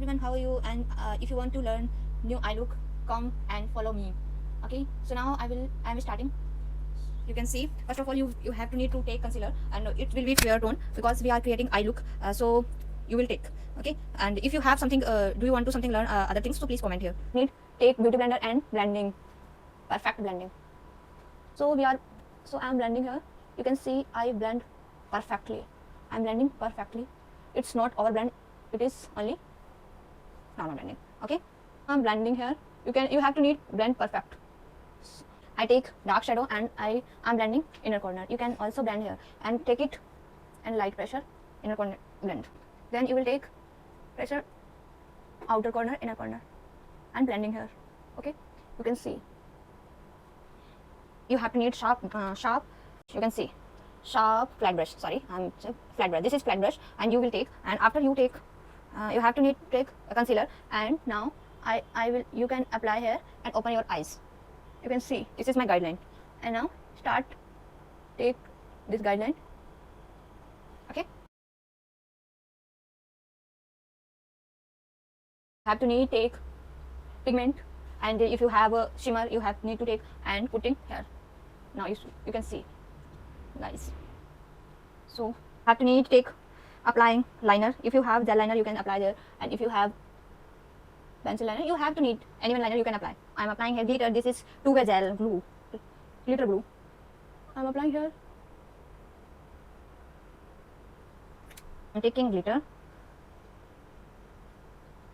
everyone, how are you? And if you want to learn new eye look, come and follow me. Okay, so now I'm starting. You can see, first of all, you have to need to take concealer, and it will be fair tone because we are creating eye look. So you will take, okay. And if you have something, do you want to something learn other things, so please comment here. Need take beauty blender and blending, perfect blending. So I'm blending here. You can see I blend perfectly. I'm blending perfectly. It's not over blend, it is only normal blending. Okay, I'm blending here. You have to need blend perfect. I take dark shadow and I'm blending inner corner. You can also blend here and take it and light pressure inner corner blend. Then you will take pressure outer corner, inner corner, and blending here. Okay, you can see. You have to need sharp. You can see sharp flat brush. Sorry, flat brush. This is flat brush, and you will take. And after you take, you have to need take a concealer. And now I will. You can apply here and open your eyes. You can see this is my guideline. And now start take this guideline. Okay. Have to need take pigment, and if you have a shimmer, you have need to take and putting here. Now you can see, guys. So have to need take applying liner. If you have gel liner, you can apply there, and if you have pencil liner, you have to need any liner you can apply. I'm applying here glitter. This is 2-way gel glue, glitter glue. I'm applying here. I'm taking glitter.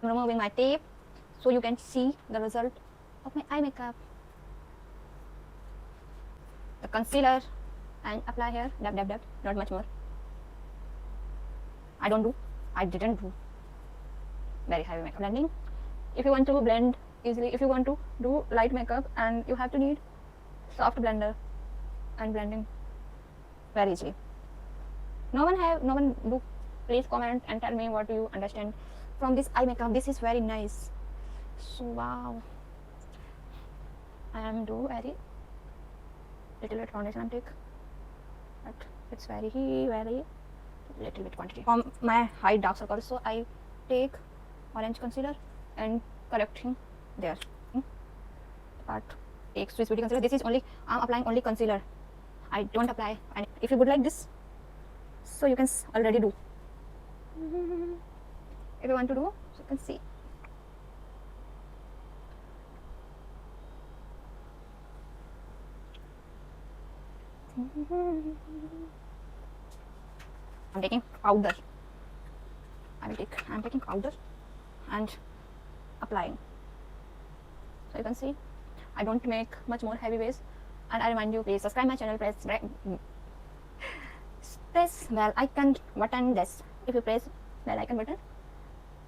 I'm removing my tape so you can see the result of my eye makeup. The concealer and apply here, dab, not much more. I didn't do very heavy makeup blending. If you want to blend easily, if you want to do light makeup, and you have to need soft blender and blending very easily. No one do. Please comment and tell me what do you understand from this eye makeup. This is very nice. So wow, I am do very little bit foundation and take, but it's very little bit quantity. From my hide dark circles, so I take orange concealer and correcting there. But take Swiss Beauty concealer. This is only, I'm applying only concealer. I don't apply. And if you would like this, so you can already do. If you want to do, so you can see. I'm taking powder. I'm taking powder and applying. So you can see, I don't make much more heavy base. And I remind you, please subscribe my channel, press bell icon button. This, if you press bell icon button,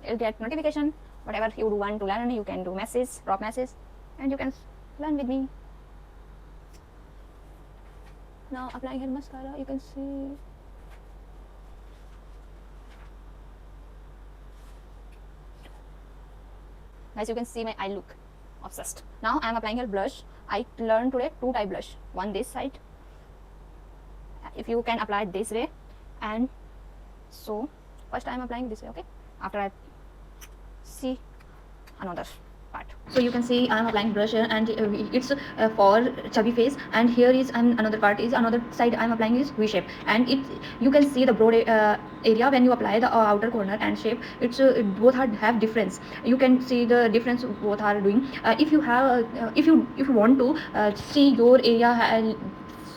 you'll get notification. Whatever you want to learn, you can do message, drop message, and you can learn with me. Now applying here mascara, you can see. Guys, you can see my eye look, obsessed. Now I am applying here blush. I learned today 2 type blush. One this side, if you can apply it this way, and so first I am applying this way. Okay, after I see another part. So you can see I am applying blush here, and it's for chubby face, and here is another part, is another side I am applying is V shape, and you can see the broad area when you apply the outer corner and shape. It's both have difference. You can see the difference both are doing. If you have if you want to see your area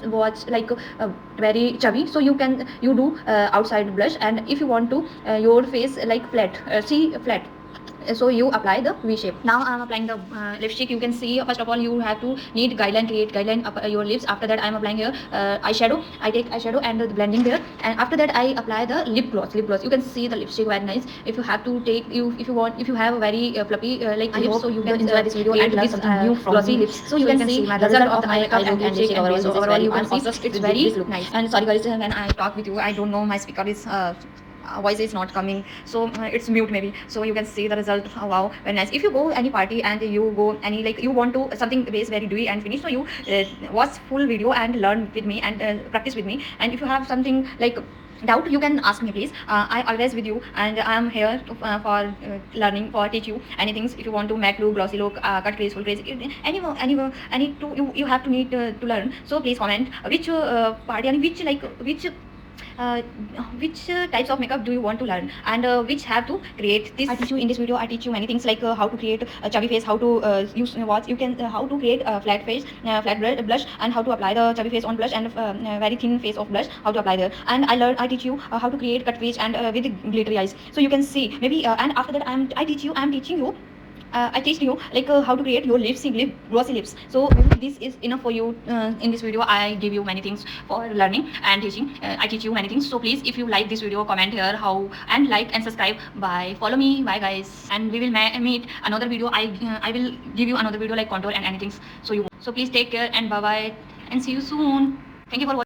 watch like very chubby, so you do outside blush, and if you want to your face like flat, see flat, so you apply the V shape. Now I am applying the lipstick. You can see, first of all, you have to need guideline, create guideline up your lips. After that I am applying here eyeshadow. I take eyeshadow and blending there, and after that I apply the lip gloss. You can see the lipstick very nice. If you have to take, if you have a very fluffy like lips, so you can enjoy this video and learn something new from glossy lips. So you can see the result of my makeup and lipstick, and overall you can see it's very nice. And sorry guys, when I talk with you, I don't know, my speaker is voice is not coming, so it's mute maybe. So you can see the result. Oh, wow, very nice. If you go any party and you go any, like, you want to something base very dewy and finish, so you watch full video and learn with me and practice with me. And if you have something like doubt, you can ask me please. I always with you, and I am here for learning, for teach you anything. If you want to make look, glossy look, cut crease, full crease, any to you have to need to learn. So please comment which party and uh, which types of makeup do you want to learn, and which have to create this. I teach you in this video. I teach you many things like how to create a chubby face, how to use what you can, how to create a flat face, blush, and how to apply the chubby face on blush, and very thin face of blush, how to apply there. And I teach you how to create cut crease and with glittery eyes, so you can see maybe. And after that, I'm teaching you. I teach you like how to create your glossy lips. So maybe this is enough for you. In this video, I give you many things for learning and teaching. I teach you many things. So please, if you like this video, comment here how, and like and subscribe. Bye. Follow me. Bye guys. And we will meet another video. I will give you another video like contour and anything. So please take care and bye bye, and see you soon. Thank you for watching.